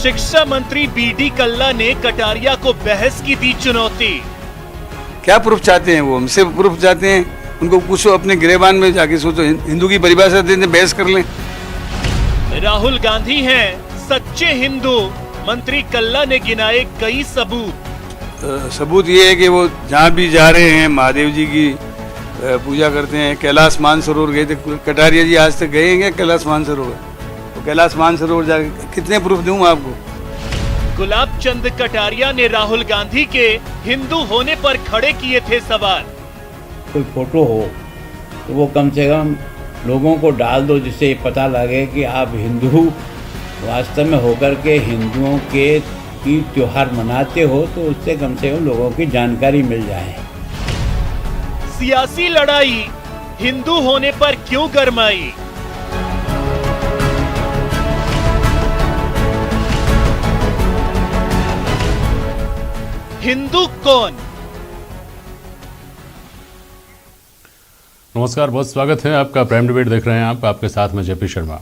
शिक्षा मंत्री बीडी कल्ला ने कटारिया को बहस की दी चुनौती। क्या प्रूफ चाहते हैं वो? हमसे प्रूफ चाहते हैं, उनको पूछो, अपने गिरेबान में जाके सोचो, हिंदू की परिभाषा देते बहस कर लें। राहुल गांधी हैं सच्चे हिंदू, मंत्री कल्ला ने गिनाए कई सबूत। सबूत ये है कि वो जहाँ भी जा रहे हैं महादेव जी की पूजा करते हैं। कैलाश मानसरोवर गए थे, कटारिया जी आज तक गए हैं कैलाश मानसरोवर? तो कैलाश मानसरोवर जाके कितने प्रूफ दूं आपको? गुलाब चंद कटारिया ने राहुल गांधी के हिंदू होने पर खड़े किए थे सवाल। कोई फोटो हो तो वो कम से कम लोगों को डाल दो, जिससे ये पता लगे कि आप हिंदू वास्तव में होकर के हिंदुओं के ईद त्योहार मनाते हो, तो उससे कम से कम लोगों की जानकारी मिल जाए। सियासी लड़ाई हिंदू होने पर क्यों गरमाई? हिंदू कौन? नमस्कार, बहुत स्वागत है आपका। प्राइम डिबेट देख रहे हैं आप, आपके साथ में जेपी शर्मा।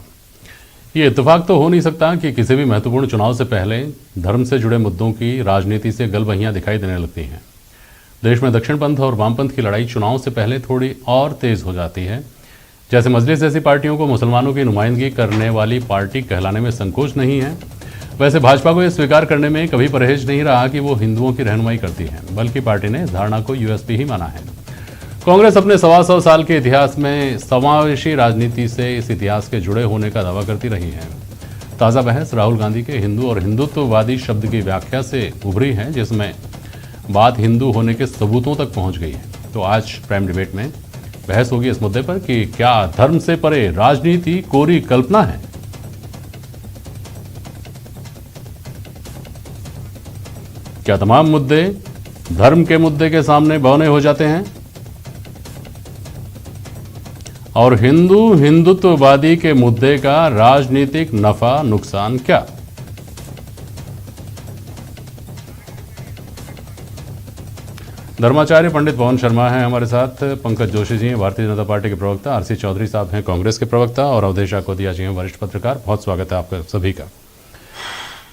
ये इत्तेफाक तो हो नहीं सकता कि किसी भी महत्वपूर्ण चुनाव से पहले धर्म से जुड़े मुद्दों की राजनीति से गलबहियां दिखाई देने लगती हैं। देश में दक्षिणपंथ और वामपंथ की लड़ाई चुनाव से पहले थोड़ी और तेज हो जाती है। जैसे मजलिस जैसी पार्टियों को मुसलमानों की नुमाइंदगी करने वाली पार्टी कहलाने में संकोच नहीं है, वैसे भाजपा को यह स्वीकार करने में कभी परहेज नहीं रहा कि वो हिंदुओं की रहनुमाई करती है, बल्कि पार्टी ने इस धारणा को यूएसपी ही माना है। कांग्रेस अपने 125 साल के इतिहास में समावेशी राजनीति से इस इतिहास के जुड़े होने का दावा करती रही है। ताज़ा बहस राहुल गांधी के हिंदू और हिंदुत्ववादी शब्द की व्याख्या से उभरी है, जिसमें बात हिंदू होने के सबूतों तक पहुंच गई है। तो आज प्राइम डिबेट में बहस होगी इस मुद्दे पर कि क्या धर्म से परे राजनीति कोरी कल्पना है। क्या तमाम मुद्दे धर्म के मुद्दे के सामने बौने हो जाते हैं? और हिंदू हिंदुत्ववादी के मुद्दे का राजनीतिक नफा नुकसान क्या? धर्माचार्य पंडित पवन शर्मा हैं हमारे साथ, पंकज जोशी जी हैं भारतीय जनता पार्टी के प्रवक्ता, आरसी चौधरी साहब हैं कांग्रेस के प्रवक्ता, और अवधेश आकोदिया जी हैं वरिष्ठ पत्रकार। बहुत स्वागत है आपका सभी का।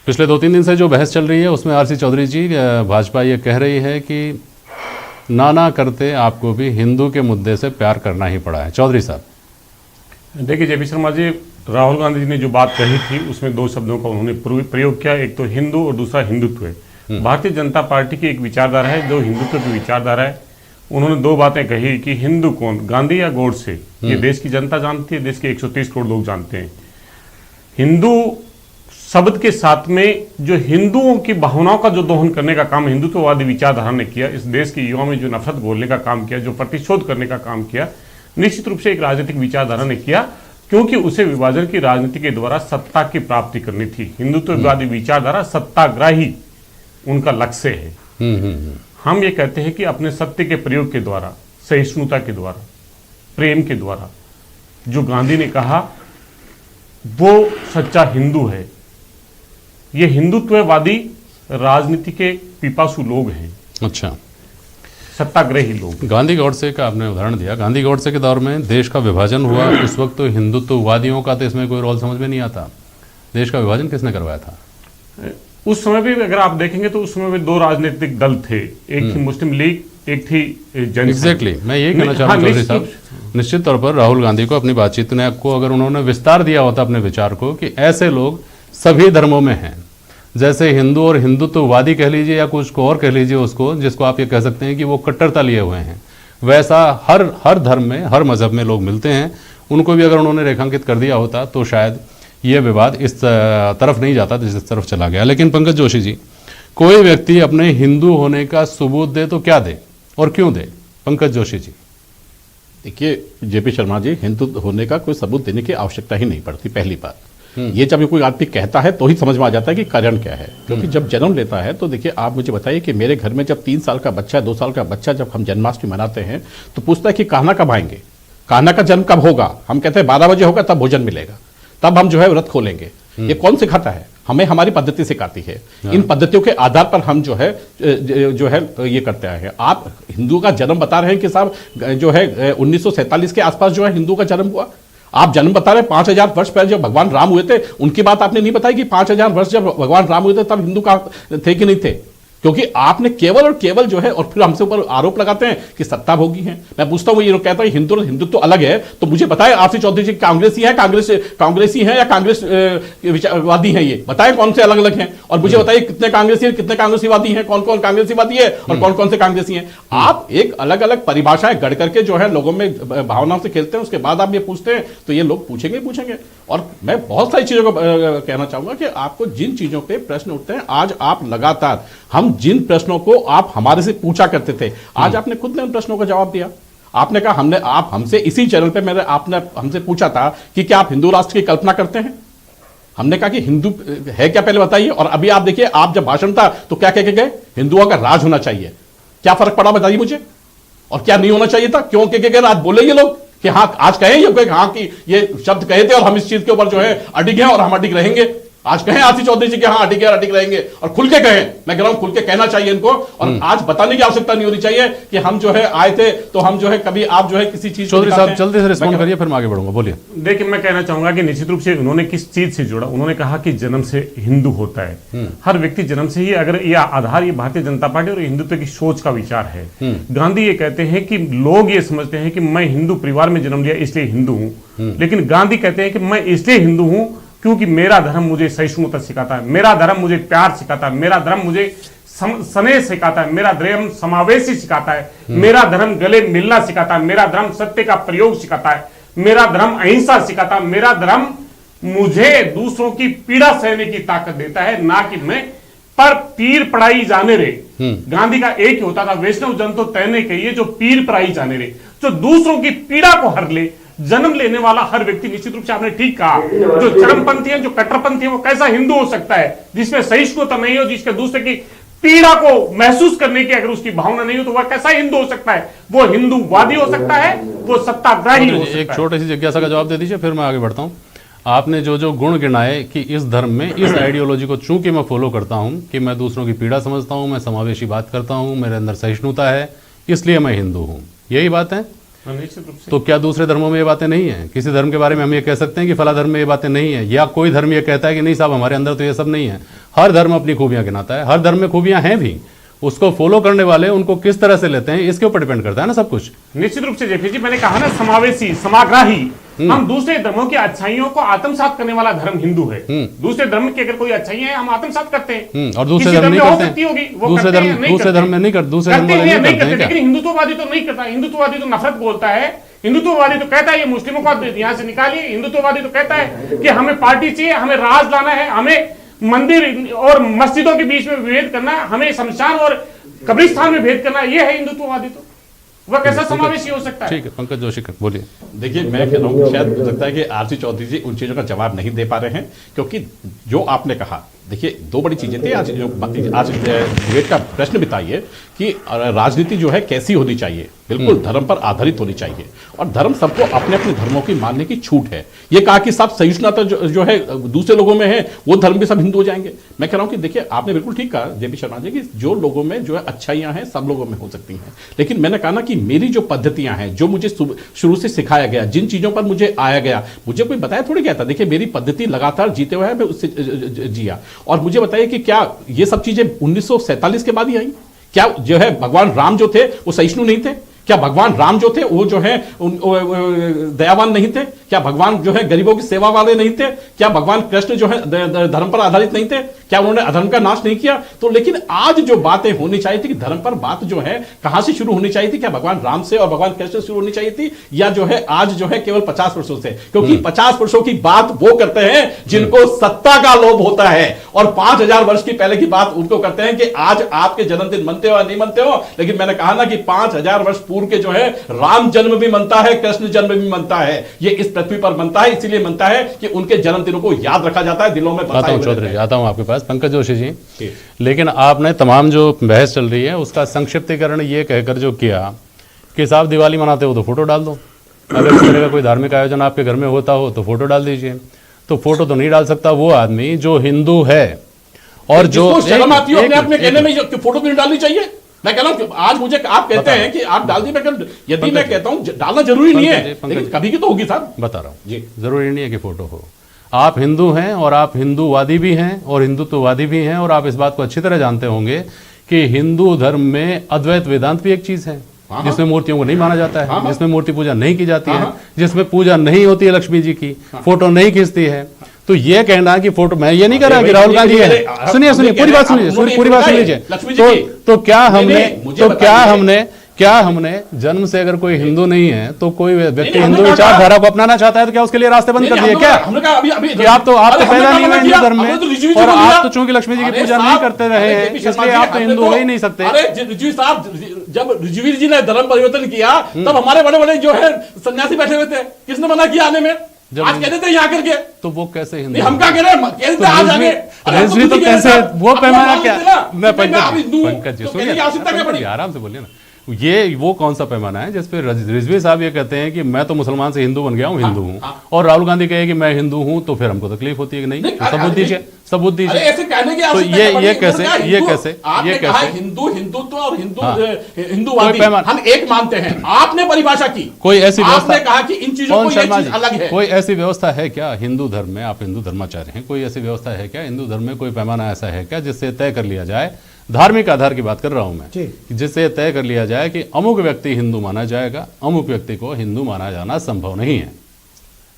पिछले 2-3 दिन से जो बहस चल रही है उसमें आरसी चौधरी जी, भाजपा ये कह रही है कि नाना करते आपको भी हिंदू के मुद्दे से प्यार करना ही पड़ा है। चौधरी साहब देखिए जेपी शर्मा जी, राहुल गांधी जी ने जो बात कही थी उसमें 2 शब्दों का उन्होंने प्रयोग किया, एक तो हिंदू और दूसरा हिंदुत्व है। भारतीय जनता पार्टी की एक विचारधारा है जो हिंदुत्व की विचारधारा है। उन्होंने 2 बातें कही कि हिंदू कौन, गांधी या गोडसे, ये देश की जनता जानती है, देश के 130 करोड़ लोग जानते हैं। हिंदू शब्द के साथ में जो हिंदुओं की भावनाओं का जो दोहन करने का काम हिंदुत्ववादी विचारधारा ने किया, इस देश के युवाओं में जो नफरत घोलने का काम किया, जो प्रतिशोध करने का काम किया, निश्चित रूप से एक राजनीतिक विचारधारा ने किया, क्योंकि उसे विभाजन की राजनीति के द्वारा सत्ता की प्राप्ति करनी थी। हिंदुत्ववादी विचारधारा सत्ताग्राही उनका लक्ष्य है। हम ये कहते हैं कि अपने सत्य के प्रयोग के द्वारा, सहिष्णुता के द्वारा, प्रेम के द्वारा, जो गांधी ने कहा वो सच्चा हिंदू है। ये हिंदुत्ववादी राजनीति के पिपासु लोग हैं। अच्छा, सत्ताग्रही लोग। गांधी गॉडसे का आपने उदाहरण दिया। गांधी गॉडसे के दौर में देश का विभाजन हुआ, उस वक्त तो हिंदुत्ववादियों का तो इसमें कोई रोल समझ में नहीं आता। देश का विभाजन किसने करवाया था? उस समय भी अगर आप देखेंगे तो उस समय में 2 राजनीतिक दल थे, एक थी मुस्लिम लीग, एक थी जनसंघ। एग्जैक्टली, मैं यही कहना चाह रहा हूं चौधरी साहब, निश्चित तौर पर राहुल गांधी को अपनी बातचीत ने को अगर उन्होंने विस्तार दिया होता अपने विचार को कि ऐसे लोग सभी धर्मों में हैं, जैसे हिंदू और हिंदुत्ववादी कह लीजिए या कुछ को और कह लीजिए उसको, जिसको आप ये कह सकते हैं कि वो कट्टरता लिए हुए हैं, वैसा हर धर्म में, हर मजहब में लोग मिलते हैं। उनको भी अगर उन्होंने रेखांकित कर दिया होता तो शायद ये विवाद इस तरफ नहीं जाता जिस तरफ चला गया। लेकिन पंकज जोशी जी, कोई व्यक्ति अपने हिंदू होने का सबूत दे तो क्या दे और क्यों दे? पंकज जोशी जी। देखिए जेपी शर्मा जी, हिंदू होने का कोई सबूत देने की आवश्यकता ही नहीं पड़ती। पहली बात ये जब कोई आदमी कहता है तो ही समझ में आ जाता है कि कारण क्या है, क्योंकि जब जन्म लेता है तो देखिए आप मुझे बताइए कि मेरे घर में जब 3 साल का बच्चा, 2 साल का बच्चा, जब हम जन्माष्टमी मनाते हैं तो पूछता है कि कान्हा कब आएंगे, कान्हा का जन्म कब होगा। हम कहते हैं 12 बजे होगा तब भोजन मिलेगा, तब हम जो है व्रत खोलेंगे। ये कौन सिखाता है? हमें हमारी पद्धति सिखाती है। इन पद्धतियों के आधार पर हम जो है ये करते आए हैं। आप हिंदू का जन्म बता रहे हैं कि साहब जो है 1947 के आसपास जो है हिंदू का जन्म हुआ। आप जन्म बता रहे 5000 वर्ष पहले जब भगवान राम हुए थे उनकी बात आपने नहीं बताई कि 5000 वर्ष जब भगवान राम हुए थे तब हिंदू का थे कि नहीं थे? क्योंकि आपने केवल और केवल जो है, और फिर हमसे ऊपर आरोप लगाते हैं कि सत्ता भोगी हैं। मैं पूछता हूं, ये लोग कहता है हिंदू और हिंदुत्व अलग है, तो मुझे बताएं आरसी चौधरी जी कांग्रेसी है, कांग्रेसी है या कांग्रेसवादी हैं? ये बताएं कौन से अलग अलग हैं, और मुझे बताइए कितने कांग्रेसी हैं, कितने कांग्रेसीवादी हैं, कौन कौन कांग्रेसीवादी है और कौन कौन से कांग्रेसी हैं। आप एक अलग अलग परिभाषाएं गढ़ करके जो है लोगों में भावनाओं से खेलते हैं, उसके बाद आप ये पूछते हैं तो ये लोग पूछेंगे। और मैं बहुत सारी चीजों को कहना चाहूंगा कि आपको जिन चीजों पे प्रश्न उठते हैं, आज आप लगातार, हम जिन प्रश्नों को आप हमारे से पूछा करते थे, आज आपने खुद ने उन प्रश्नों का जवाब दिया। आपने कहा आप हमसे इसी चैनल पे आपने हमसे पूछा था कि क्या आप हिंदू राष्ट्र की कल्पना करते हैं? हमने कहा कि हिंदू है क्या पहले बताइए। और अभी आप देखिए, आप जब भाषण था तो क्या कह के गए? हिंदुओं का राज होना चाहिए। क्या फर्क पड़ा बताइए मुझे? और क्या नहीं होना चाहिए था? क्यों कह के गए? आज बोले ये लोग कि हाँ, आज कहें ये हाँ कि ये शब्द कहे थे और हम इस चीज के ऊपर जो है अडिग हैं और हम अडिग रहेंगे। आज कहें आरसी चौधरी जी कि हाँ अडिग रहेंगे, और खुल के कहें। मैं कह रहा हूं खुल के कहना चाहिए इनको, और आज बताने की आवश्यकता नहीं होनी चाहिए कि हम जो है आए थे तो हम जो है कभी आप जो है किसी चीज। चौधरी साहब जल्दी से रिस्पॉन्ड करिए, फिर मैं आगे बढ़ूंगा। बोलिए। देखिए, मैं कहना चाहूंगा कि निश्चित रूप से उन्होंने किस चीज से जोड़ा। उन्होंने कहा कि जन्म से हिंदू होता है, हर व्यक्ति जन्म से ही, अगर यह आधार ये भारतीय जनता पार्टी और हिंदुत्व की सोच का विचार है। गांधी ये कहते हैं कि लोग ये समझते हैं कि मैं हिंदू परिवार में जन्म लिया इसलिए हिंदू हूं, लेकिन गांधी कहते हैं कि मैं इसलिए हिंदू हूं क्योंकि मेरा धर्म मुझे सहिष्णुता सिखाता है, मेरा धर्म मुझे प्यार सिखाता है, मेरा धर्म मुझे स्नेह सिखाता है, मेरा धर्म समावेशी सिखाता है, मेरा धर्म गले मिलना सिखाता है, मेरा धर्म सत्य का प्रयोग सिखाता है, मेरा धर्म अहिंसा सिखाता है, मेरा धर्म मुझे दूसरों की पीड़ा सहने की ताकत देता है, ना कि मैं पर पीर पढ़ाई जाने रे। गांधी का एक ही होता था, वैष्णव जन तो तैने कहिए जो पीर पढ़ाई जाने रे, जो दूसरों की पीड़ा को हर ले। जन्म लेने वाला हर व्यक्ति, निश्चित रूप से आपने ठीक कहा, जो चरमपंथी है, जो कट्टरपंथी है, वो कैसा हिंदू हो सकता है जिसमें सहिष्णुता नहीं हो, जिसके दूसरे की पीड़ा को महसूस करने की अगर उसकी भावना नहीं हो, तो वह कैसा हिंदू हो सकता है? वो हिंदूवादी हो सकता है, वो सत्ताग्राही हो सकता है। एक छोटी सी जिज्ञासा का जवाब दे दीजिए, फिर मैं आगे बढ़ता हूँ। आपने जो गुण गिनाए कि इस धर्म में, इस आइडियोलॉजी को चूंकि मैं फॉलो करता हूँ कि मैं दूसरों की पीड़ा समझता हूँ, मैं समावेशी बात करता हूँ, मेरे अंदर सहिष्णुता है, इसलिए मैं हिंदू हूँ, यही बात है। तो क्या दूसरे धर्मों में ये बातें नहीं है? किसी धर्म के बारे में हम ये कह सकते हैं कि फला धर्म में ये बातें नहीं है, या कोई धर्म ये कहता है कि नहीं साहब हमारे अंदर तो ये सब नहीं है? हर धर्म अपनी खूबियां गिनाता है, हर धर्म में खूबियां हैं भी, उसको फॉलो करने वाले उनको किस तरह से लेते हैं इसके ऊपर डिपेंड करता है ना सब कुछ। निश्चित रूप से जेपी जी, मैंने कहा ना समावेशी, समाग्राही। हम दूसरे धर्मों की अच्छाइयों को आत्मसात करने वाला धर्म हिंदू है। दूसरे धर्म की अगर कोई अच्छाइयां है हम आत्मसात करते हैं, और दूसरे धर्म नहीं करते हैं। दूसरे धर्म में नहीं करते, दूसरे धर्म में नहीं करते, लेकिन हिंदुत्ववादी तो नहीं करता। हिंदुत्ववादी तो नफरत बोलता है, हिंदुत्ववादी तो कहता है ये मुस्लिमों को यहां से निकालिए, हिंदुत्ववादी तो कहता है कि हमें पार्टी चाहिए, हमें राज लाना है, हमें मंदिर और मस्जिदों के बीच में विभेद करना है, हमें शमशान और कब्रिस्तान में भेद करना है, ये है हिंदुत्ववादी। तो वह कैसा समावेशी हो सकता है? ठीक है, पंकज जोशी बोलिए। देखिए, मैं कह रहा हूँ शायद हो सकता है कि आरसी चौधरी जी उन चीजों का जवाब नहीं दे पा रहे हैं, क्योंकि जो आपने कहा, देखिए दो बड़ी चीजें थी। आज डिबेट का प्रश्न बताइए कि राजनीति जो है कैसी होनी चाहिए, बिल्कुल धर्म पर आधारित होनी चाहिए, और धर्म सबको अपने अपने धर्मों की मानने की छूट है। ये कहा कि सब सहिष्णुता जो है दूसरे लोगों में है, वो धर्म भी सब हिंदू हो जाएंगे। मैं कह रहा हूं कि देखिए, आपने बिल्कुल ठीक कहा जेपी शर्मा जी कि जो लोगों में जो है अच्छाइयां हैं सब लोगों में हो सकती हैं, लेकिन मैंने कहा ना कि मेरी जो पद्धतियां हैं, जो मुझे शुरू से सिखाया गया, जिन चीजों पर मुझे आया गया, मुझे कोई बताया थोड़ी गया था। देखिए, मेरी पद्धति लगातार जीते हुए है, मैं उससे जिया। और मुझे बताइए कि क्या ये सब चीजें 1947 के बाद ही आई? क्या जो है भगवान राम जो थे वो सहिष्णु नहीं थे? क्या भगवान राम जो थे वो जो है दयावान नहीं थे? क्या भगवान जो है गरीबों की सेवा वाले नहीं थे? क्या भगवान कृष्ण जो है धर्म पर आधारित नहीं थे? क्या उन्होंने अधर्म का नाश नहीं किया? तो लेकिन आज जो बातें होनी चाहिए थी कि धर्म पर बात जो है कहां से शुरू होनी चाहिए थी? क्या भगवान राम से और भगवान कृष्ण से शुरू होनी चाहिए थी, या जो है आज जो है केवल 50 वर्षों से? क्योंकि 50 वर्षों की बात वो करते हैं जिनको सत्ता का लोभ होता है, और 5000 वर्ष की पहले की बात उनको करते हैं कि आज आपके जन्मदिन मनते हो या नहीं मनते हो। लेकिन मैंने कहा ना कि 5000 वर्ष पूर्व के जो है राम जन्म भी मनता है, कृष्ण जन्म भी मनता है, ये इस पृथ्वी पर मनता है, इसीलिए मनता है कि उनके जन्मदिनों को याद रखा जाता है, दिलों में बसाए हुए रहते हैं। चौधरी आता हूं आपके पास, पंकज जोशी जी, लेकिन आपने तमाम जो बहस चल रही है उसका संक्षिप्तीकरण ये कहकर जो किया कि साहब दिवाली मनाते हो तो फोटो डाल दो, अगर इस तरह का कोई धार्मिक आयोजन आपके घर में होता हो तो फोटो डाल दीजिए। तो फोटो तो नहीं डाल सकता वो आदमी जो हिंदू है, और जो शर्म आती है अपने आप में कहने में कि फोटो नहीं डालनी चाहिए। मैं कह रहा हूँ आज मुझे आप कहते हैं कि आप डाल दी, यदि मैं कहता हूँ डालना जरूरी नहीं है, लेकिन कभी की तो होगी साहब। बता रहा हूँ जी, जरूरी नहीं है कि फोटो हो। आप हिंदू हैं और आप हिंदूवादी भी हैं और हिंदुत्ववादी भी हैं, और आप इस बात को अच्छी तरह जानते होंगे कि हिंदू धर्म में अद्वैत वेदांत भी एक चीज है जिसमें मूर्तियों को नहीं माना जाता है, जिसमें मूर्ति पूजा नहीं की जाती है, जिसमें पूजा नहीं होती है लक्ष्मी जी की, फोटो नहीं खींचती है। तो ये कहना कि फोटो, मैं ये नहीं कह रहा कि राहुल गांधी है, सुनिए पूरी बात सुनिए, पूरी बात सुन लीजिए। तो क्या हमने जन्म से अगर कोई हिंदू नहीं है तो कोई व्यक्ति हिंदू विचारधारा को अपनाना चाहता है तो क्या उसके लिए रास्ते बंद कर दिए क्या? कि आप तो पैदा नहीं हुए हिंदू धर्म में, और आप तो चूंकि लक्ष्मी जी की पूजा नहीं करते रहे हैं इसलिए आप तो हिंदू हो ही नहीं सकते। अरे रिजवी साहब, जब रिजवी जी ने धर्म परिवर्तन किया तब हमारे बड़े बड़े जो है सन्यासी बैठे हुए थे, किसने मना किया आने में? आज कहते थे यहाँ करके, तो वो कैसे हिंदू? हम क्या कह रहे हैं, आज आगे रिजवी तो कैसे, वो पैमाना क्या? मैं पंकज जी सुनिए, आराम से बोलिए ना। ये वो कौन सा पैमाना है जिस पे रिजवी साहब ये कहते हैं कि मैं तो मुसलमान से हिंदू बन गया हूँ, हिंदू हूँ, और राहुल गांधी कहे कि मैं हिंदू हूँ, तो फिर हमको तकलीफ होती है कि नहीं? सबूत दीजिए, सबूत दीजिए। ऐसे कहने की तो ये कैसे हिंदुत्व और हिंदूवादी हम एक मानते हैं, आपने परिभाषा की, कोई ऐसी आपने कहा कि इन चीजों को ये चीज अलग है। कोई ऐसी व्यवस्था है क्या हिंदू धर्म में? आप हिंदू धर्माचार्य हैं, कोई ऐसी व्यवस्था है क्या हिंदू धर्म में? कोई पैमाना ऐसा है क्या जिससे तय कर लिया जाए, धार्मिक आधार की बात कर रहा हूं मैं, जिससे तय कर लिया जाए कि अमुक व्यक्ति हिंदू माना जाएगा, अमुक व्यक्ति को हिंदू माना जाना संभव नहीं है?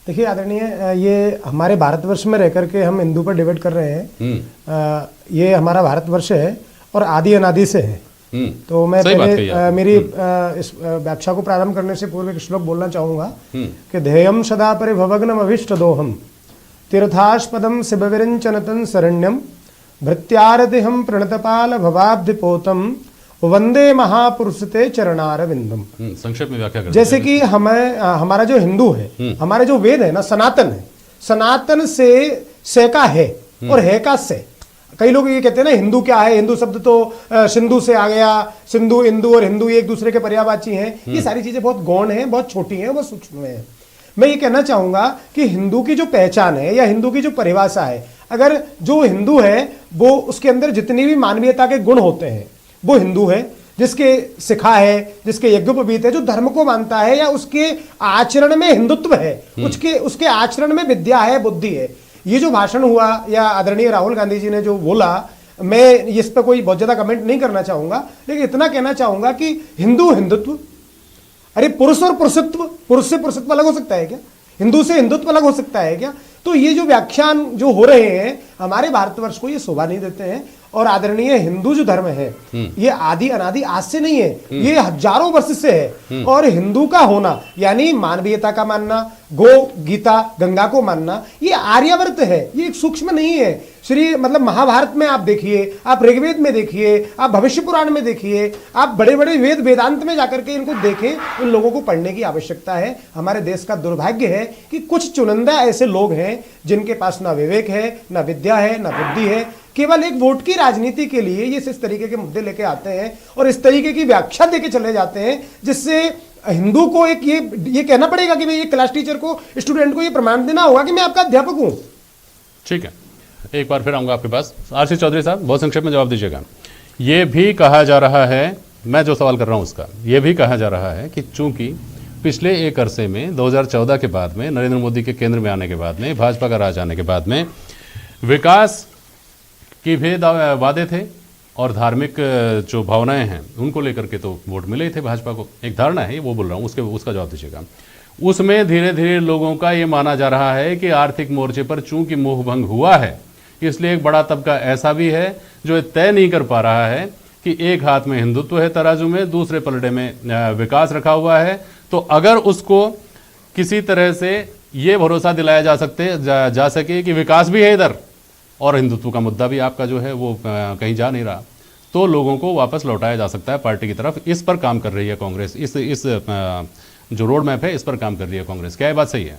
देखिए आदरणीय, ये हमारे भारतवर्ष में रह करके हम हिंदू पर डिबेट कर रहे हैं। ये हमारा भारतवर्ष है और आदि अनादि से है। तो मैं पहले मेरी इस व्याख्या को प्रारंभ करने से पूर्व एक श्लोक बोलना चाहूंगा कि ध्येयम सदा परिभवग्नम अभिष्टदोहम तीर्थास्पदम शिवविरंचनतन शरण्यम भृत्यारतिहम प्रणतपाल भवाब्धिपोतम वंदे महापुरुषते चरणारविंदम। संक्षेप में व्याख्या करें। जैसे कि हमारा जो हिंदू है, हमारे जो वेद है ना, सनातन है, सनातन से का है और है का से। कई लोग ये कहते हैं ना हिंदू क्या है, हिंदू शब्द तो सिंधु से आ गया, सिंधु हिंदू और हिंदू एक दूसरे के पर्यायवाची हैं। ये सारी चीजें बहुत गौण हैं, बहुत छोटी हैं, बहुत सूक्ष्म हैं। मैं ये कहना चाहूंगा कि हिंदू की जो पहचान है या हिंदू की जो परिभाषा है, अगर जो हिंदू है वो उसके अंदर जितनी भी मानवीयता के गुण होते हैं वो हिंदू है, जिसके सिखा है, जिसके यज्ञोपवीत है, जो धर्म को मानता है या उसके आचरण में हिंदुत्व है, उसके आचरण में विद्या है, बुद्धि है। ये जो भाषण हुआ या आदरणीय राहुल गांधी जी ने जो बोला, मैं इस पर कोई बहुत ज्यादा कमेंट नहीं करना चाहूंगा, लेकिन इतना कहना चाहूंगा कि हिंदू हिंदुत्व, अरे पुरुष और पुरुषत्व, पुरुष से पुरुषत्व अलग हो सकता है क्या? हिंदू से हिंदुत्व अलग हो सकता है क्या? तो ये जो व्याख्यान जो हो रहे हैं हमारे भारतवर्ष को ये शोभा नहीं देते हैं। और आदरणीय हिंदू जो धर्म है ये आदि अनादि आज से नहीं है, ये हजारों वर्ष से है। और हिंदू का होना यानी मानवीयता का मानना, गो गीता गंगा को मानना, ये आर्यावर्त है, ये एक सूक्ष्म नहीं है। श्री मतलब महाभारत में आप देखिए, आप ऋग्वेद में देखिए, आप भविष्य पुराण में देखिए, आप बड़े बड़े वेद वेदांत में जाकर के इनको देखें। इन लोगों को पढ़ने की आवश्यकता है। हमारे देश का दुर्भाग्य है कि कुछ चुनिंदा ऐसे लोग हैं जिनके पास ना विवेक है, ना विद्या है, ना बुद्धि है, केवल एक वोट की राजनीति के लिए ये इस तरीके के मुद्दे लेके आते हैं और इस तरीके की व्याख्या देके चले जाते हैं, जिससे हिंदू को एक ये कहना पड़ेगा कि भाई ये क्लास टीचर को, स्टूडेंट को ये प्रमाण देना होगा कि मैं आपका अध्यापक हूं। ठीक है, एक बार फिर आऊंगा आपके पास। आरसी चौधरी साहब, बहुत संक्षेप में जवाब दीजिएगा। ये भी कहा जा रहा है, मैं जो सवाल कर रहा हूं उसका, ये भी कहा जा रहा है कि चूंकि पिछले एक अरसे में 2014 के बाद में, नरेंद्र मोदी के केंद्र में आने के बाद में, भाजपा का राज आने के बाद में विकास की भी वादे थे और धार्मिक जो भावनाएं हैं उनको लेकर के तो वोट मिले ही थे भाजपा को। एक धारणा है, वो बोल रहा हूँ, उसका जवाब दीजिएगा। उसमें धीरे धीरे लोगों का ये माना जा रहा है कि आर्थिक मोर्चे पर चूंकि मोहभंग हुआ है, इसलिए एक बड़ा तबका ऐसा भी है जो तय नहीं कर पा रहा है कि एक हाथ में हिंदुत्व है तराजू में, दूसरे पलड़े में विकास रखा हुआ है। तो अगर उसको किसी तरह से ये भरोसा दिलाया जा सके कि विकास भी है इधर और हिंदुत्व का मुद्दा भी आपका जो है वो कहीं जा नहीं रहा, तो लोगों को वापस लौटाया जा सकता है पार्टी की तरफ। इस पर काम कर रही है कांग्रेस, इस जो रोड मैप है इस पर काम कर रही है कांग्रेस। क्या ये बात सही है?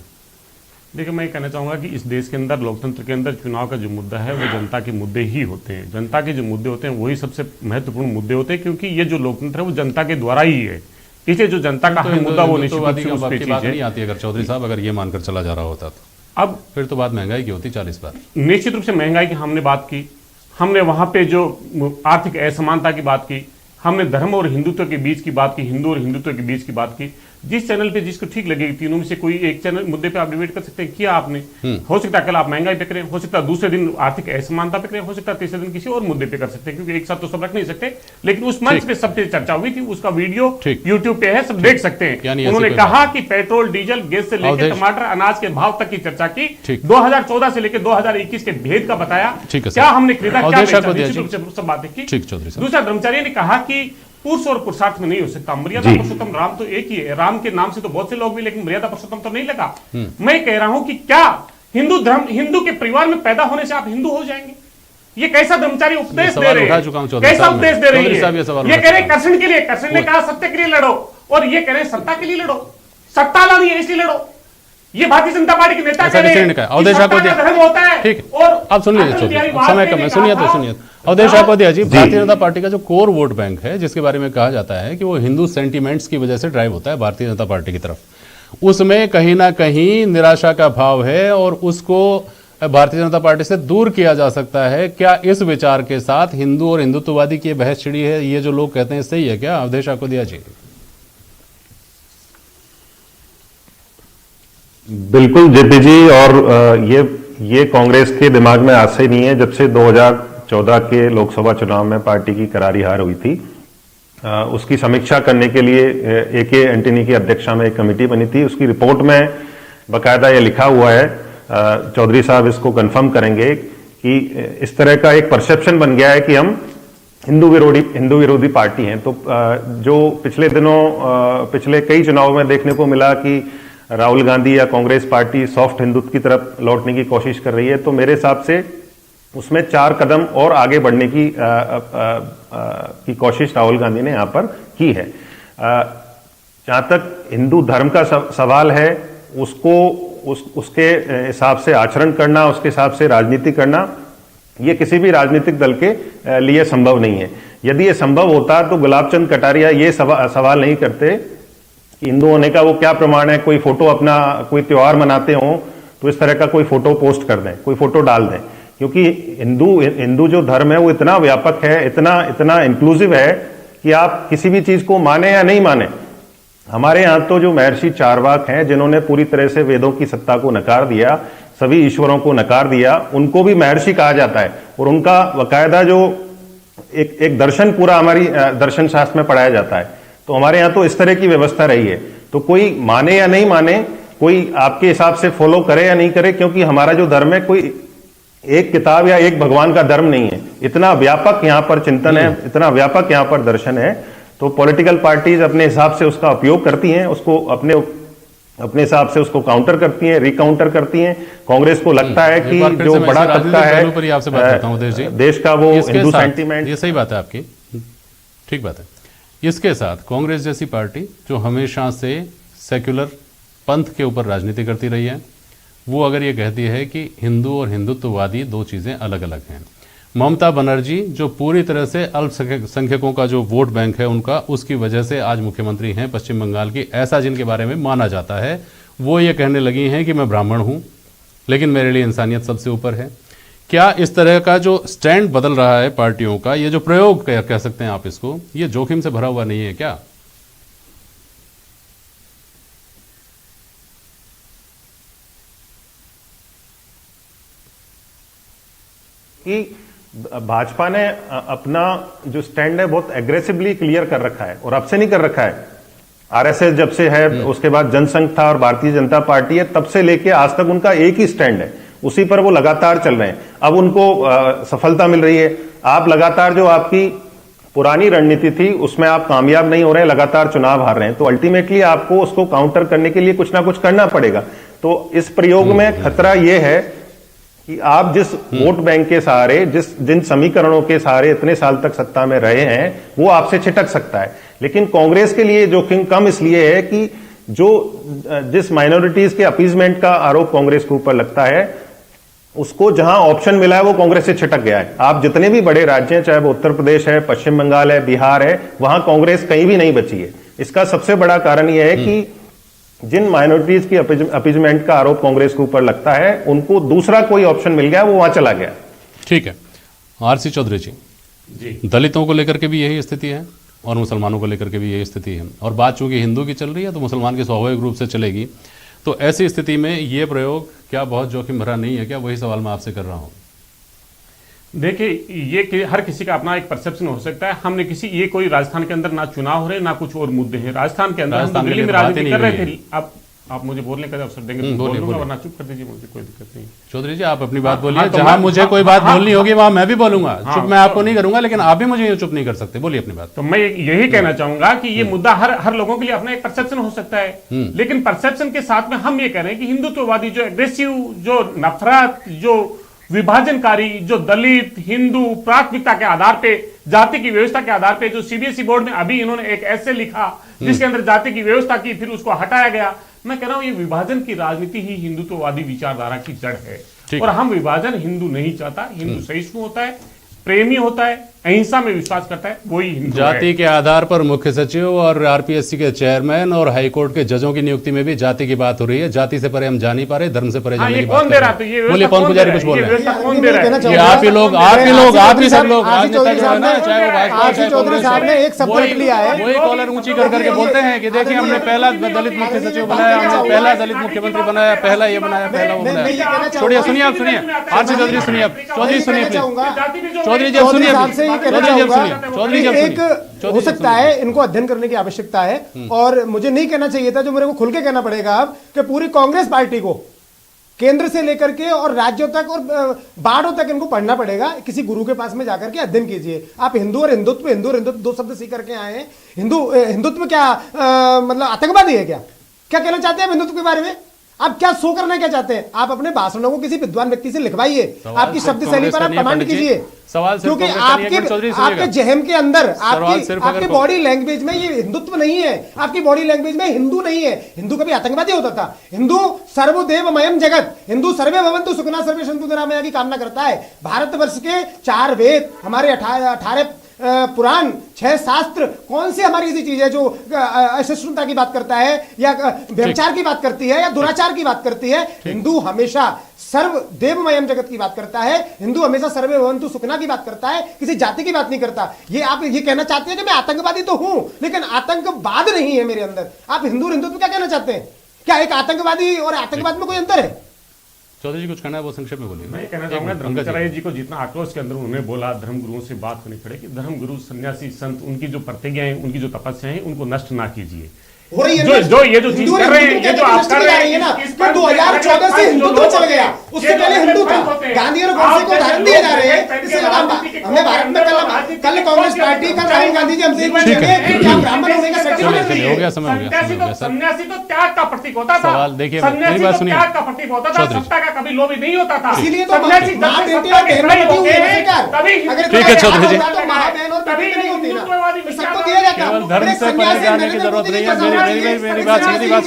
देखिए, मैं कहना चाहूँगा कि इस देश के अंदर, लोकतंत्र के अंदर चुनाव का जो मुद्दा है वो जनता के मुद्दे ही होते हैं। जनता के जो मुद्दे होते हैं वही सबसे महत्वपूर्ण मुद्दे होते हैं, क्योंकि ये जो लोकतंत्र है वो जनता के द्वारा ही है। इसलिए जो जनता का मुद्दा वो निश्चित रूप से उस पे चीज है। नहीं आती अगर चौधरी साहब अगर ये मानकर चला जा रहा होता तो अब फिर तो बात महंगाई की होती 40 बार। निश्चित रूप से महंगाई की हमने बात की, हमने वहां पे जो आर्थिक असमानता की बात की, हमने धर्म और हिंदुत्व के बीच की बात की, हिंदू और हिंदुत्व के बीच की बात की। जिस चैनल पे जिसको ठीक लगेगी, तीनों में से कोई एक चैनल मुद्दे पे आप डिबेट कर सकते हैं, किया आपने। हो सकता है कल आप महंगाई पे करें, हो सकता है दूसरे दिन आर्थिक असमानता पे करें, हो सकता है तीसरे दिन किसी और मुद्दे पे कर सकते हैं, क्योंकि एक साथ तो सब रख नहीं सकते। लेकिन उस मंच पे सब पे चर्चा हुई थी, उसका वीडियो यूट्यूब पे है, सब देख सकते हैं। उन्होंने कहा कि पेट्रोल, डीजल, गैस से लेकर टमाटर, अनाज के भाव तक की चर्चा की, 2014 से लेकर 2021 के भेद का बताया, क्या हमने खरीदा, क्या सब बातें की। दूसरा, ब्रह्मचारी ने कहा कि पुरुष और पुरुषार्थ में नहीं हो सकता, मर्यादा पुरुषोत्तम राम तो एक ही है, राम के नाम से तो बहुत से लोग भी, लेकिन मर्यादा पुरुषोत्तम तो नहीं लगा। मैं कह रहा हूं कि क्या हिंदू धर्म, हिंदू के परिवार में पैदा होने से आप हिंदू हो जाएंगे? ये कैसा ब्रह्मचारी उपदेश दे रहे हैं, कैसा उपदेश दे रही है? ये कह रहे हैं कृष्ण के लिए, कृष्ण ने कहा सत्य के लिए लड़ो, और ये कह रहे हैं सत्ता के लिए लड़ो, सत्ता लानी है इसलिए लड़ो। ये भारतीय जनता पार्टी के नेता कह रहे हैं धर्म होता है। ठीक, और आप सुन लीजिए, समय कम है, सुनिए। अवधेश आकोदिया जी, भारतीय जनता पार्टी का जो कोर वोट बैंक है, जिसके बारे में कहा जाता है कि वो हिंदू सेंटीमेंट्स की वजह से ड्राइव होता है भारतीय जनता पार्टी की तरफ, उसमें कहीं ना कहीं निराशा का भाव है और उसको भारतीय जनता पार्टी से दूर किया जा सकता है। क्या इस विचार के साथ हिंदू और हिंदुत्ववादी की बहस छिड़ी है, ये जो लोग कहते हैं, सही है क्या अवधेश आकोदिया जी? बिल्कुल जेपी जी, और ये कांग्रेस के दिमाग में आज से नहीं है, जब से 2014 के लोकसभा चुनाव में पार्टी की करारी हार हुई थी। उसकी समीक्षा करने के लिए AK एंटनी की अध्यक्षता में एक कमेटी बनी थी। उसकी रिपोर्ट में बकायदा ये लिखा हुआ है, चौधरी साहब इसको कंफर्म करेंगे, कि इस तरह का एक परसेप्शन बन गया है कि हम हिंदू विरोधी पार्टी हैं। तो जो पिछले दिनों पिछले कई चुनाव में देखने को मिला कि राहुल गांधी या कांग्रेस पार्टी सॉफ्ट हिंदुत्व की तरफ लौटने की कोशिश कर रही है, तो मेरे हिसाब से उसमें 4 कदम और आगे बढ़ने की कोशिश राहुल गांधी ने यहां पर की है। जहां तक हिंदू धर्म का सवाल है, उसके हिसाब से आचरण करना, उसके हिसाब से राजनीति करना, ये किसी भी राजनीतिक दल के लिए संभव नहीं है। यदि ये संभव होता तो गुलाब चंद कटारिया ये सवाल नहीं करते कि हिंदू होने का वो क्या प्रमाण है। कोई फोटो अपना कोई त्योहार मनाते हो तो इस तरह का कोई फोटो पोस्ट कर दें, कोई फोटो डाल दें, क्योंकि हिंदू जो धर्म है वो इतना व्यापक है, इतना इंक्लूसिव है कि आप किसी भी चीज को माने या नहीं माने। हमारे यहाँ तो जो महर्षि चारवाक हैं, जिन्होंने पूरी तरह से वेदों की सत्ता को नकार दिया, सभी ईश्वरों को नकार दिया, उनको भी महर्षि कहा जाता है, और उनका बाकायदा जो एक दर्शन पूरा हमारी दर्शन शास्त्र में पढ़ाया जाता है। तो हमारे यहाँ तो इस तरह की व्यवस्था रही है। तो कोई माने या नहीं माने, कोई आपके हिसाब से फॉलो करे या नहीं करे, क्योंकि हमारा जो धर्म है कोई एक किताब या एक भगवान का धर्म नहीं है। इतना व्यापक यहाँ पर चिंतन है, इतना व्यापक यहाँ पर दर्शन है। तो पॉलिटिकल पार्टीज अपने हिसाब से उसका उपयोग करती हैं, उसको अपने हिसाब से उसको काउंटर करती हैं, रिकाउंटर करती हैं। कांग्रेस को लगता है कि जो बड़ा तबका है देश का, वो हिंदू सेंटीमेंट। ये सही बात है आपकी, ठीक बात है। इसके साथ कांग्रेस जैसी पार्टी जो हमेशा से सेक्युलर पंथ के ऊपर राजनीति करती रही है, वो अगर ये कहती है कि हिंदू और हिंदुत्ववादी दो चीज़ें अलग अलग हैं। ममता बनर्जी जो पूरी तरह से अल्पसंख्यकों का जो वोट बैंक है उनका, उसकी वजह से आज मुख्यमंत्री हैं पश्चिम बंगाल की, ऐसा जिनके बारे में माना जाता है, वो ये कहने लगी हैं कि मैं ब्राह्मण हूँ लेकिन मेरे लिए इंसानियत सबसे ऊपर है। क्या इस तरह का जो स्टैंड बदल रहा है पार्टियों का, ये जो प्रयोग कह सकते हैं आप इसको, ये जोखिम से भरा हुआ नहीं है क्या? कि भाजपा ने अपना जो स्टैंड है बहुत एग्रेसिवली क्लियर कर रखा है, और अब से नहीं कर रखा है। आरएसएस जब से है, उसके बाद जनसंघ था और भारतीय जनता पार्टी है, तब से लेके आज तक उनका एक ही स्टैंड है, उसी पर वो लगातार चल रहे हैं। अब उनको सफलता मिल रही है। आप लगातार जो आपकी पुरानी रणनीति थी उसमें आप कामयाब नहीं हो रहे हैं, लगातार चुनाव हार रहे हैं, तो अल्टीमेटली आपको उसको काउंटर करने के लिए कुछ ना कुछ करना पड़ेगा। तो इस प्रयोग में खतरा यह है कि आप जिस वोट बैंक के सहारे, जिन समीकरणों के सहारे इतने साल तक सत्ता में रहे हैं, वो आपसे छिटक सकता है। लेकिन कांग्रेस के लिए जोखिम कम इसलिए है कि जिस माइनॉरिटीज के अपीजमेंट का आरोप कांग्रेस के ऊपर लगता है, उसको जहां ऑप्शन मिला है वो कांग्रेस से छिटक गया है। आप जितने भी बड़े राज्य हैं, चाहे वो उत्तर प्रदेश है, पश्चिम बंगाल है, बिहार है, वहां कांग्रेस कहीं भी नहीं बची है। इसका सबसे बड़ा कारण यह है कि जिन माइनॉरिटीज की अपीजमेंट का आरोप कांग्रेस के ऊपर लगता है, उनको दूसरा कोई ऑप्शन मिल गया, वो वहां चला गया। ठीक है। आरसी चौधरी जी, दलितों को लेकर के भी यही स्थिति है? और मुसलमानों को लेकर के भी यही स्थिति है। और बात चूंकि हिंदू की चल रही है तो मुसलमान की स्वाभाविक रूप से चलेगी। तो ऐसी स्थिति में ये प्रयोग क्या बहुत जोखिम भरा नहीं है क्या? वही सवाल मैं आपसे कर रहा हूँ। देखिए, ये कि हर किसी का अपना एक परसेप्शन हो सकता है। हमने ये कोई राजस्थान के अंदर ना चुनाव हो रहे ना कुछ और मुद्दे हैं। राजस्थान के अंदर हम दिल्ली में राजनीति कर रहे थे। अब आप मुझे बोलने का अवसर देंगे तो बोल दूंगा, वरना चुप कर दीजिए, मुझे कोई दिक्कत नहीं। चौधरी जी आप अपनी बात बोलिए। जहां मुझे कोई बात बोलनी होगी वहां मैं भी बोलूंगा। चुप मैं आपको नहीं करूंगा, लेकिन आप भी मुझे चुप नहीं कर सकते। बोलिए अपनी बात। तो मैं यही कहना चाहूंगा कि ये मुद्दा हर लोगों के लिए अपना एक परसेप्शन हो सकता है, लेकिन परसेप्शन के साथ में हम ये कह रहे हैं कि हिंदुत्ववादी जो एग्रेसिव, जो नफरत, जो विभाजनकारी, जो दलित हिंदू प्राथमिकता के आधार पे, जाति की व्यवस्था के आधार पे, जो सीबीएसई बोर्ड में अभी इन्होंने एक ऐसे लिखा जिसके अंदर जाति की व्यवस्था की, फिर उसको हटाया गया। मैं कह रहा हूं ये विभाजन की राजनीति ही हिंदुत्ववादी विचारधारा की जड़ है। और हम विभाजन हिंदू नहीं चाहता। हिंदू सहिष्णु होता है, प्रेमी होता है, अहिंसा में विश्वास करता है, वही हिंदू जाति के आधार पर मुख्य सचिव और आरपीएससी के चेयरमैन और हाईकोर्ट के जजों की नियुक्ति में भी जाति की बात हो रही है। जाति से परे हम जा नहीं पा रहे, धर्म से परे जाने की बात कौन दे रहा है? बोलिए कौन पुजारी कुछ बोल रहे हैं? कौन दे रहा है? ये आप ही लोग, आप ही सब लोग राजनेता जो है ना, चाहे वो भाजपा चाहे चौधरी साहब ने एक शब्द रख लिया है, वही कॉलर ऊंची कर करके बोलते हैं कि देखिए हमने पहला दलित मुख्य सचिव बनाया, हमने पहला दलित मुख्यमंत्री बनाया, पहला ये बनाया, पहला वो बनाया। छोड़िए, सुनिए आप, सुनिए आरसी चौधरी, सुनिए आप चौधरी, सुनिए चौधरी जी, सुनिए चौधरी जी, सुनिए चौधरी जी। एक हो सकता है इनको अध्ययन करने की आवश्यकता है, और मुझे नहीं कहना चाहिए था, जो मेरे को खुल के कहना पड़ेगा अब, कि पूरी कांग्रेस पार्टी को केंद्र से लेकर के और राज्यों तक और बाड़ों तक इनको पढ़ना पड़ेगा। किसी गुरु के पास में जाकर के अध्ययन कीजिए। आप हिंदू और हिंदुत्व दो शब्द सीख करके आए हैं। हिंदुत्व क्या मतलब आतंकवादी है क्या? क्या कहना चाहते हैं हिंदुत्व के बारे में? आप क्या शो करना क्या चाहते हैं? आप अपने भाषणों को किसी विद्वान व्यक्ति से लिखवाइए, आपकी शब्द शैली पर आप कमांड कीजिए, क्योंकि आपके जहम के अंदर, आपके बॉडी लैंग्वेज में ये हिंदुत्व नहीं है, आपकी बॉडी लैंग्वेज में हिंदू नहीं है। हिंदू कभी आतंकवादी होता था? हिंदू सर्वदेवमयम जगत, हिंदू सर्वे भवन्तु सुखिनः सर्वे सन्तु निरामया की कामना करता है। भारतवर्ष के 4 वेद, हमारे 18 पुराण, 6 शास्त्र, कौन सी हमारी ऐसी चीज है जो असहिष्णुता की बात करता है या व्यभिचार की बात करती है या दुराचार की बात करती है? हिंदू हमेशा सर्व देवमयम जगत की बात करता है। हिंदू हमेशा सर्वे भवन्तु सुखिनः की बात करता है, किसी जाति की बात नहीं करता। ये आप ये कहना चाहते हैं कि मैं आतंकवादी तो हूं, लेकिन आतंकवाद नहीं है मेरे अंदर। आप हिंदू हिंदुत्व क्या कहना चाहते हैं? क्या एक आतंकवादी और आतंकवाद में कोई अंतर है? चौधरी जी कुछ कहना है वो संक्षेप में बोलिए। मैं कहना चाहूंगा धर्माचार्य जी को जितना आक्रोश के अंदर उन्होंने बोला, धर्मगुरुओं से बात होनी पड़े कि धर्मगुरु, सन्यासी, संत, उनकी जो प्रतिज्ञाएं, उनकी जो तपस्या है, उनको नष्ट ना कीजिए। हो रही है जो ये जो चीज कर रहे हैं, ये जो आप कर रहे हैं ना, 2014 से हिंदुत्व चल गया, उससे पहले हिंदू था। गांधी और गोडसे को उदाहरण दिए जा रहे हैं। इससे हमें भारत में कल कांग्रेस पार्टी का राहुल गांधी जी हमसे पूछेंगे कि क्या ब्राह्मण होने का सर्टिफिकेट नहीं है? हो गया, समय हो गया। सन्यासी तो त्याग का प्रतीक होता था। सवाल देखिए, सन्यासी तो त्याग का प्रतीक होता था, सत्ता का कभी लोभी नहीं होता था। इसीलिए तो मां बेटी और बहन होती है सरकार। अगर ठीक है चौधरी जी, तो मां बहन और बेटी नहीं होती ना, सबको दिया जाता। केवल धर्म से परे जाने की जरूरत नहीं है। मेरी बात सुन लीजिए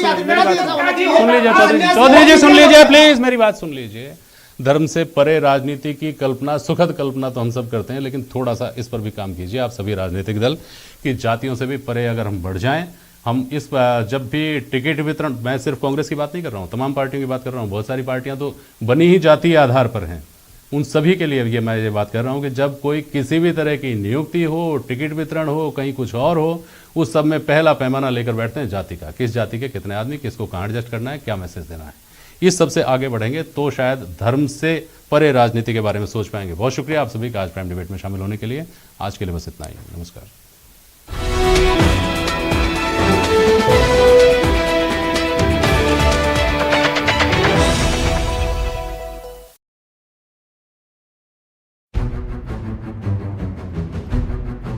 चौधरी जी, सुन लीजिए प्लीज, मेरी बात सुन लीजिए। धर्म से परे राजनीति की कल्पना, सुखद कल्पना तो हम सब करते हैं, लेकिन थोड़ा सा इस पर भी काम कीजिए आप सभी राजनीतिक दल कि जातियों से भी परे अगर हम बढ़ जाएं। हम इस जब भी टिकट वितरण, मैं सिर्फ कांग्रेस की बात नहीं कर रहा हूं, तमाम पार्टियों की बात कर रहा हूं। बहुत सारी पार्टियां तो बनी ही जातीय आधार पर हैं। उन सभी के लिए मैं ये बात कर रहा हूं कि जब कोई किसी भी तरह की नियुक्ति हो, टिकट वितरण हो, कहीं कुछ और हो, उस सब में पहला पैमाना लेकर बैठते हैं जाति का। किस जाति के कितने आदमी, किसको कहाँ एडजस्ट करना है, क्या मैसेज देना है। इस सब से आगे बढ़ेंगे तो शायद धर्म से परे राजनीति के बारे में सोच पाएंगे। बहुत शुक्रिया आप सभी का आज प्राइम डिबेट में शामिल होने के लिए। आज के लिए बस इतना ही। नमस्कार।